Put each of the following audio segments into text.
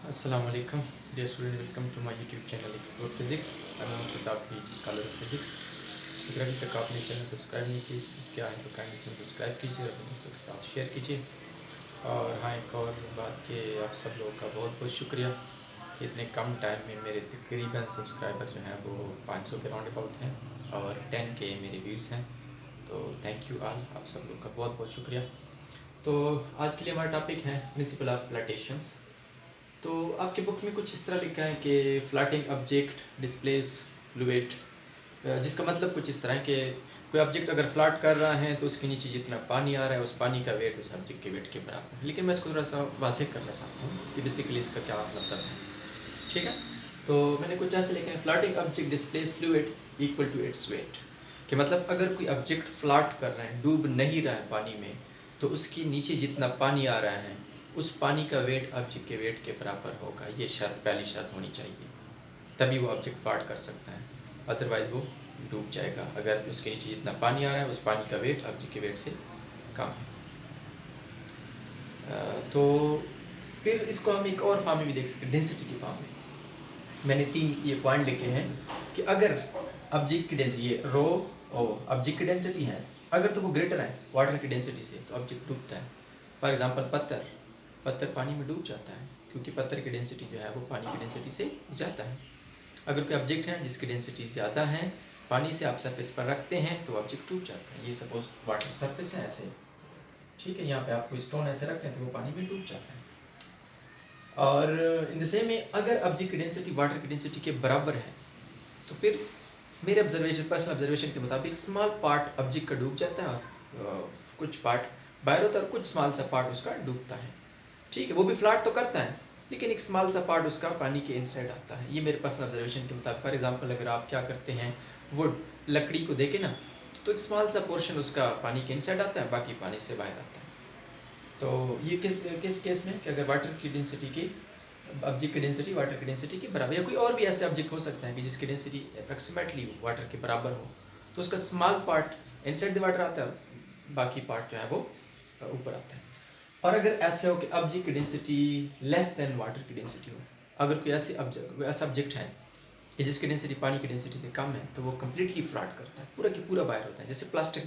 Assalamu alaikum, dear student. Welcome to my YouTube channel Explore Physics. मैं हूं किताब की स्कॉलर ऑफ फिजिक्स। अगर अभी तक आपने चैनल सब्सक्राइब नहीं किया है तो काइंडली चैनल सब्सक्राइब कीजिए और अपने दोस्तों के साथ शेयर कीजिए। और हाँ, एक और बात कि आप सब लोगों का बहुत बहुत शुक्रिया कि इतने कम टाइम में मेरे तकरीबन सब्सक्राइबर जो हैं वो 500 के राउंड अबाउट हैं और 10 के मेरे व्यूज़ हैं। तो थैंक यू ऑल, आप सब लोगों का बहुत बहुत शुक्रिया। तो आज के लिए हमारा टॉपिक है प्रिंसिपल ऑफ फ्लैटेशंस। तो आपके बुक में कुछ इस तरह लिखा है कि फ्लैटिंग ऑब्जेक्ट डिस्प्लेस फ्लूइड, जिसका मतलब कुछ इस तरह है कि कोई ऑब्जेक्ट अगर फ्लैट कर रहा है तो उसके नीचे जितना पानी आ रहा है उस पानी का वेट उस ऑब्जेक्ट के वेट के बराबर है। लेकिन मैं इसको थोड़ा सा वाज़ेह करना चाहता हूँ कि बेसिकली इसका क्या मतलब है। ठीक है, तो मैंने कुछ ऐसे लिखा है, floating object displace fluid equal to its weight. कि मतलब अगर कोई ऑब्जेक्ट फ्लैट कर रहा है, डूब नहीं रहा है पानी में, तो उसके नीचे जितना पानी आ रहा है उस पानी का वेट ऑब्जेक्ट के वेट के बराबर होगा। ये शर्त, पहली शर्त होनी चाहिए, तभी वो ऑब्जेक्ट फ्लैट कर सकता है, अदरवाइज़ वो डूब जाएगा अगर उसके नीचे जितना पानी आ रहा है उस पानी का वेट ऑब्जेक्ट के वेट से कम है। तो फिर इसको हम एक और फॉर्म में भी देख सकते हैं, डेंसिटी की फॉर्म में। मैंने 3 ये पॉइंट लिखे हैं कि अगर ऑब्जेक्ट की डेंसिटी, ये रो ओ ऑब्जेक्ट की डेंसिटी है, अगर तो वो ग्रेटर है वाटर की डेंसिटी से तो ऑब्जेक्ट डूबता है। फॉर एग्जांपल पत्थर पानी में डूब जाता है क्योंकि पत्थर की डेंसिटी जो है वो पानी की डेंसिटी से ज़्यादा है। अगर कोई ऑब्जेक्ट है जिसकी डेंसिटी ज़्यादा है, पानी से आप सरफेस पर रखते हैं तो ऑब्जेक्ट डूब जाता है। ये सपोज वाटर सरफेस है ऐसे, ठीक है, यहाँ पे आप कोई स्टोन ऐसे रखते हैं तो वो पानी में डूब जाता है। और इन द सेम में अगर ऑब्जेक्ट की डेंसिटी वाटर की डेंसिटी के बराबर है तो फिर मेरे ऑब्जर्वेशन, पर्सनल ऑब्जर्वेशन के मुताबिक स्मॉल पार्ट ऑब्जेक्ट का डूब जाता है और कुछ पार्ट बाहर होता है और कुछ स्मॉल सा पार्ट उसका डूबता है। ठीक है, वो भी फ्लैट तो करता है लेकिन एक स्मॉल सा पार्ट उसका पानी के इनसाइड आता है। ये मेरे पर्सनल ऑब्जर्वेशन के मुताबिक। फॉर एग्जांपल अगर आप क्या करते हैं, वुड लकड़ी को देखें ना, तो एक स्मॉल सा पोर्शन उसका पानी के इनसाइड आता है, बाकी पानी से बाहर आता है। तो ये किस किस केस में कि अगर वाटर की डेंसिटी की, ऑब्जेक्ट की डेंसिटी वाटर की डेंसिटी के बराबर, या कोई और भी ऐसे ऑब्जेक्ट हो सकता है कि जिसकी डेंसिटी अप्रॉक्सीमेटली वाटर के बराबर हो, तो उसका small part inside the water आता है, बाकी पार्ट जो है वो ऊपर आता है। और अगर ऐसे हो कि ऑब्जेक्ट की डेंसिटी लेस देन वाटर की डेंसिटी हो, अगर कोई ऐसा ऑब्जेक्ट है कि जिसकी डेंसिटी पानी की डेंसिटी से कम है, तो वो कम्प्लीटली फ्लैट करता है, पूरा की पूरा बाहर होता है। जैसे प्लास्टिक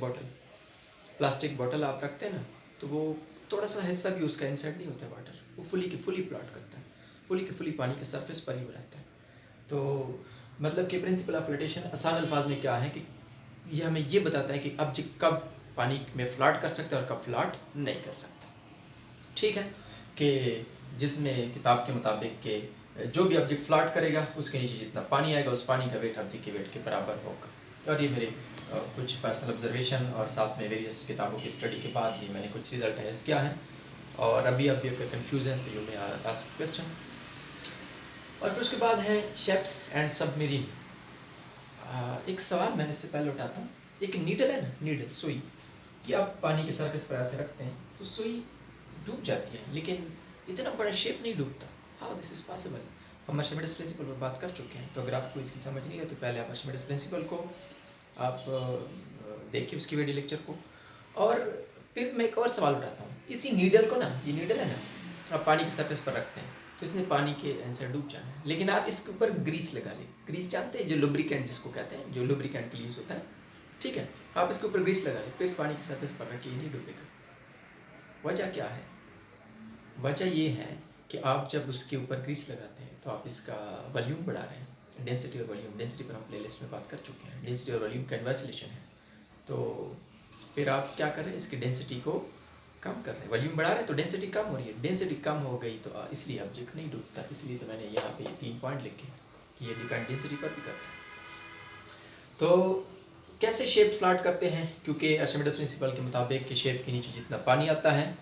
बॉटल आप रखते हैं ना, तो वो थोड़ा सा हिस्सा भी उसका इनसाइड नहीं होता है वाटर, वो फुली की फुली प्लॉट करता है, फुली की फुली पानी के सरफेस पर ही रहता है। तो मतलब कि प्रिंसिपल ऑफ फ्लटेशन आसान अल्फाज में क्या है कि ये हमें ये बताता है कि ऑब्जेक्ट कब पानी में फ्लैट कर सकता है और कब फ्लैट नहीं कर सकता। ठीक है, कि जिसमें किताब के मुताबिक के जो भी ऑब्जेक्ट फ्लैट करेगा उसके नीचे जितना पानी आएगा उस पानी का वेट ऑब्जेक्ट के वेट के बराबर होगा। और ये मेरे कुछ पर्सनल ऑब्जर्वेशन और साथ में वेरियस किताबों की स्टडी के बाद ये मैंने कुछ रिजल्ट हैज़ किया है। और अभी अगर कन्फ्यूज़ है तो यू मे आस्क क्वेश्चन। और फिर उसके बाद है शेप्स एंड सबमरीन। एक सवाल मैंने इससे पहले उठाता हूँ। एक नीडल है ना, नीडल सुई, कि आप पानी के सरफेस पर ऐसे रखते हैं तो सुई डूब जाती है लेकिन इतना बड़ा शेप नहीं डूबता। How this is possible? हम आर्चिमेडेस प्रिंसिपल पर बात कर चुके हैं, तो अगर आपको इसकी समझ नहीं है तो पहले आप आर्चिमेडेस प्रिंसिपल को आप देखिए, उसकी वीडियो लेक्चर को। और फिर मैं एक और सवाल उठाता हूँ, इसी नीडल को ना, ये नीडल है ना, आप पानी के सरफेस पर रखते हैं तो इसने पानी के आंसर डूब जाना है, लेकिन आप इसके ऊपर ग्रीस लगा लें। ग्रीस जानते हैं, जो लुब्रिकेंट जिसको कहते हैं, जो लुब्रिकेंट के लिए यूज़ होता है। ठीक है, आप इसके ऊपर ग्रीस लगा लें, फिर इस पानी के सरफेस पर रखिए, नहीं डूबेगा। वजह क्या है? वजह ये है कि आप जब उसके ऊपर ग्रीस लगाते हैं तो आप इसका वॉल्यूम बढ़ा रहे हैं। डेंसिटी और वॉल्यूम, डेंसिटी पर हम प्लेलिस्ट में बात कर चुके हैं, डेंसिटी और वॉल्यूम का इन्वर्स रिलेशन है। तो फिर आप क्या कर रहे हैं, इसकी डेंसिटी को कम कर रहे हैं, वॉल्यूम बढ़ा रहे हैं तो डेंसिटी कम हो रही है। डेंसिटी कम हो गई तो इसलिए ऑब्जेक्ट नहीं डूबता। इसलिए तो मैंने यहाँ पे 3 पॉइंट लिखे कि ये डिपेंड डेंसिटी पर भी करता है। तो कैसे शेप फ्लैट करते हैं? क्योंकि आर्चिमेडेस प्रिंसिपल के मुताबिक कि शेप के नीचे जितना पानी आता है,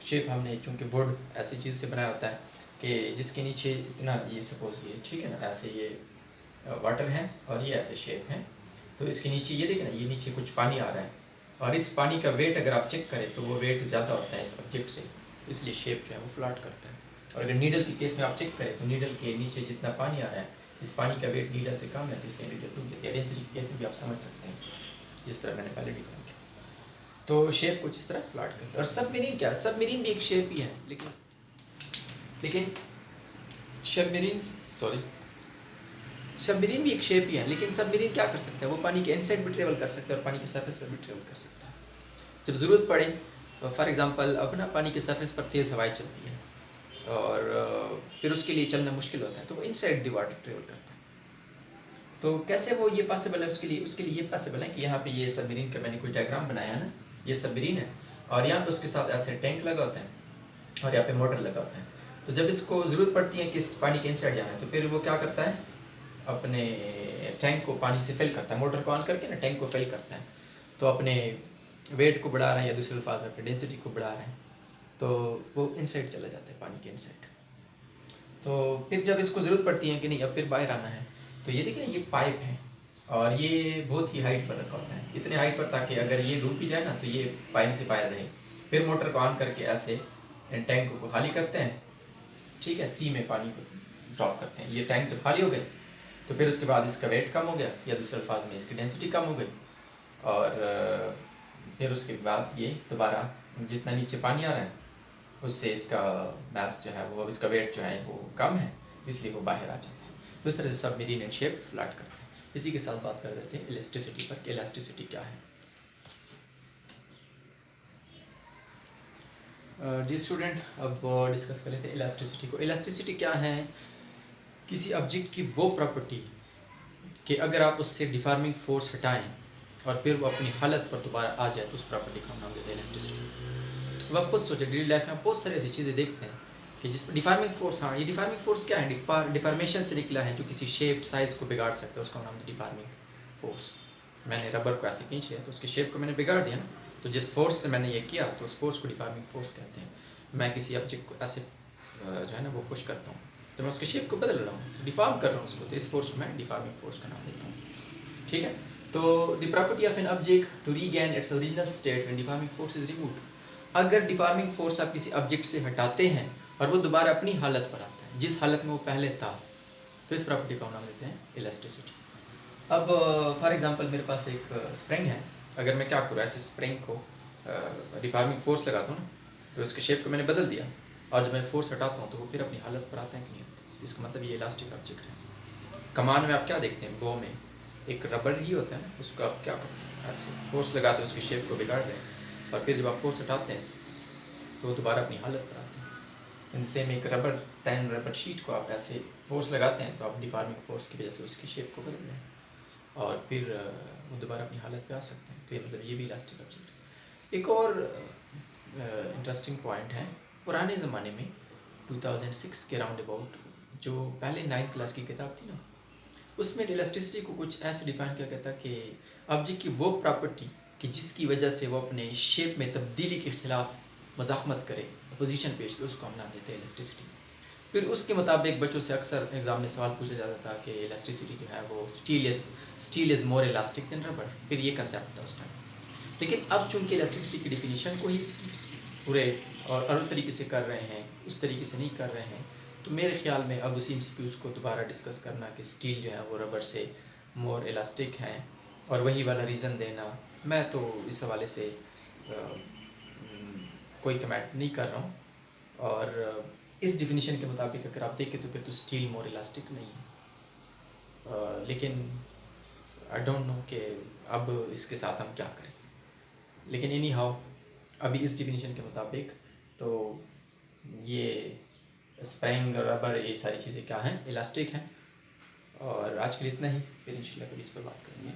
शेप हमने चूँकि वुड ऐसी चीज़ से बनाया होता है कि जिसके नीचे इतना, ये सपोज ये ठीक है ना, ऐसे ये वाटर है और ये ऐसे शेप है, तो इसके नीचे ये देखें ना, ये नीचे कुछ पानी आ रहा है और इस पानी का वेट अगर आप चेक करें तो वो वेट ज़्यादा होता है इस ऑब्जेक्ट से, इसलिए शेप जो है वो फ्लैट करता है। और अगर नीडल के केस में आप चेक करें तो नीडल के नीचे जितना पानी आ रहा है, इस पानी का वेट नीडल से कम है तो इसलिए नीडल डूब जाती है। डेंसिटी के केस में भी आप समझ सकते हैं, जिस तरह मैंने पहले डिफाइन किया। तो शेप कुछ इस तरह फ्लैट करता है। और सबमरीन क्या है? सबमरीन भी एक शेप ही है, लेकिन सबमरीन सॉरी सबमरीन भी एक शेप ही है, लेकिन सबमरीन क्या कर सकता है, वो पानी के इनसाइड भी ट्रेवल कर सकता है और पानी की सरफेस पर भी ट्रेवल कर सकता है। जब ज़रूरत पड़े, फॉर एग्जांपल अपना पानी की सरफेस पर तेज़ हवाएं चलती हैं और फिर उसके लिए चलना मुश्किल होता है, तो वो इनसाइड द वाटर ट्रेवल करता है। तो कैसे वो ये पॉसिबल है, उसके लिए ये पॉसिबल है कि यहाँ पे ये सबमरीन का मैंने कोई डायग्राम बनाया है ना, ये सबमरीन है और यहाँ पे उसके साथ ऐसे टैंक लगा होता है और यहाँ पे मोटर लगा होता है। तो जब इसको ज़रूरत पड़ती है कि इस पानी के इनसाइड जाना है, तो फिर वो क्या करता है, अपने टैंक को पानी से फिल करता है, मोटर को ऑन करके ना टैंक को फिल करता है। तो अपने वेट को बढ़ा रहे हैं या दूसरे अल्फाज में अपनी डेंसिटी को बढ़ा रहे हैं, तो वो इनसाइड चला जाता है पानी के इनसाइड। तो फिर जब इसको ज़रूरत पड़ती है कि नहीं अब फिर बाहर आना है, तो ये देखिए ये पाइप है और ये बहुत ही हाइट पर रखा होता है, इतने हाइट पर ताकि अगर ये डूब भी जाए ना तो ये पानी से बाहर रहे। फिर मोटर को ऑन करके ऐसे टैंक को खाली करते हैं, ठीक है, सी में पानी को ड्रॉप करते हैं। ये टैंक जब खाली हो गए तो फिर उसके बाद इसका वेट कम हो गया या दूसरे अल्फाज में इसकी डेंसिटी कम हो गई और फिर उसके बाद ये दोबारा जितना नीचे पानी आ रहा है उससे इसका मास जो है वो, इसका वेट जो है वो कम है, इसलिए वो बाहर आ जाता है। तो इस तरह से सबमरीन इन शेप फ्लैट करते हैं। इसी के साथ बात कर देते हैं इलास्टिसिटी पर कि इलास्टिसिटी क्या है। डियर स्टूडेंट, अब डिस्कस कर लेते हैं इलास्टिसिटी को। इलास्टिसिटी क्या है, किसी ऑब्जेक्ट की वो प्रॉपर्टी कि अगर आप उससे डिफॉर्मिंग फोर्स हटाएं और फिर वो अपनी हालत पर दोबारा आ जाए, तो उस प्रॉपर्टी का हम नाम देते हैं इलास्टिसिटी। अब आप खुद सोचें, डेली लाइफ में आप बहुत सारी ऐसी चीज़ें देखते हैं कि जिस पर डिफॉर्मिंग फोर्स, हाँ ये डिफॉर्मिंग फोर्स क्या है, डिफॉर्मेशन से निकला है जो किसी शेप साइज़ को बिगाड़ सकता है, उसका नाम है डिफॉर्मिंग फोर्स। मैंने रबर को ऐसे खींच लिया तो उसकी शेप को मैंने बिगाड़ दिया ना, तो जिस फोर्स से मैंने ये किया तो उस फोर्स को डिफॉर्मिंग फोर्स कहते हैं। मैं किसी ऑब्जेक्ट को ऐसे जो है ना वो पुश करता हूँ तो मैं उसके शेप को बदल रहा हूँ, तो डिफॉर्म कर रहा हूँ उसको, तो इस फोर्स को मैं डिफॉर्मिंग फोर्स का नाम देता हूँ। ठीक है, तो the property of an object to regain its original state when deforming force is removed. अगर डिफॉर्मिंग फोर्स आप किसी ऑब्जेक्ट से हटाते हैं और वो दोबारा अपनी हालत पर आता है जिस हालत में वो पहले था, तो इस प्रॉपर्टी का नाम देते हैं इलास्टिसिटी। अब फॉर एग्जांपल मेरे पास एक स्प्रिंग है, अगर मैं क्या करूँ, ऐसे स्प्रिंग को डिफॉर्मिंग फोर्स लगाता हूँ ना, तो इसके शेप को मैंने बदल दिया और जब मैं फोर्स हटाता हूँ तो वो फिर अपनी हालत पर आता है कि नहीं आता। इसका मतलब ये इलास्टिक ऑब्जेक्ट है। कमान में आप क्या देखते हैं, बो में एक रबर ही होता है ना, उसको आप क्या करते हैं, ऐसे फोर्स लगाते हैं, उसकी शेप को बिगाड़ रहे हैं और फिर जब आप फोर्स हटाते हैं तो वो दोबारा अपनी हालत पर आते हैं। इनसे में एक रबर शीट को आप ऐसे फोर्स लगाते हैं तो आप डिफॉर्मिंग फोर्स की वजह से उसकी शेप को बदल रहे हैं और फिर वो दोबारा अपनी हालत पे आ सकते हैं। तो ये मतलब ये भी इलास्टिक ऑब्जेक्ट है। एक और इंटरेस्टिंग पॉइंट है, पुराने ज़माने में 2006 के राउंड अबाउट जो पहले 9th क्लास की किताब थी ना, उसमें इलास्टिसिटी को कुछ ऐसे डिफाइन किया गया था कि ऑब्जेक्ट की वो प्रॉपर्टी कि जिसकी वजह से वो अपने शेप में तब्दीली के खिलाफ मज़ाहमत करे, अपोजिशन पेश करे, उसको हम नाम देते हैं इलास्टिसिटी। फिर उसके मुताबिक बच्चों से अक्सर एग्ज़ाम में सवाल पूछा जाता था कि इलास्टिसिटी जो है वो steel is more elastic than rubber, फिर ये कंसेप्ट था उस टाइम। लेकिन अब चूंकि इलास्टिसिटी की डिफिनीशन को ही पूरे और अलग तरीके से कर रहे हैं, उस तरीके से नहीं कर रहे हैं, तो मेरे ख्याल में अब उसी MCQs को दोबारा डिस्कस करना कि स्टील जो है वो रबर से मोर इलास्टिक हैं और वही वाला रीज़न देना, मैं तो इस हवाले से कोई कमेंट नहीं कर रहा हूँ। और इस डिफिनीशन के मुताबिक अगर आप देखें तो फिर तो स्टील मोर इलास्टिक नहीं है। लेकिन आई डोंट नो कि अब इसके साथ हम क्या करें, लेकिन एनी हाउ अभी इस डिफिनीशन के मुताबिक तो ये स्प्रिंग रबर ये सारी चीज़ें क्या हैं, इलास्टिक हैं। और आज के लिए इतना ही, फिर इंशाल्लाह कभी इस पर बात करेंगे।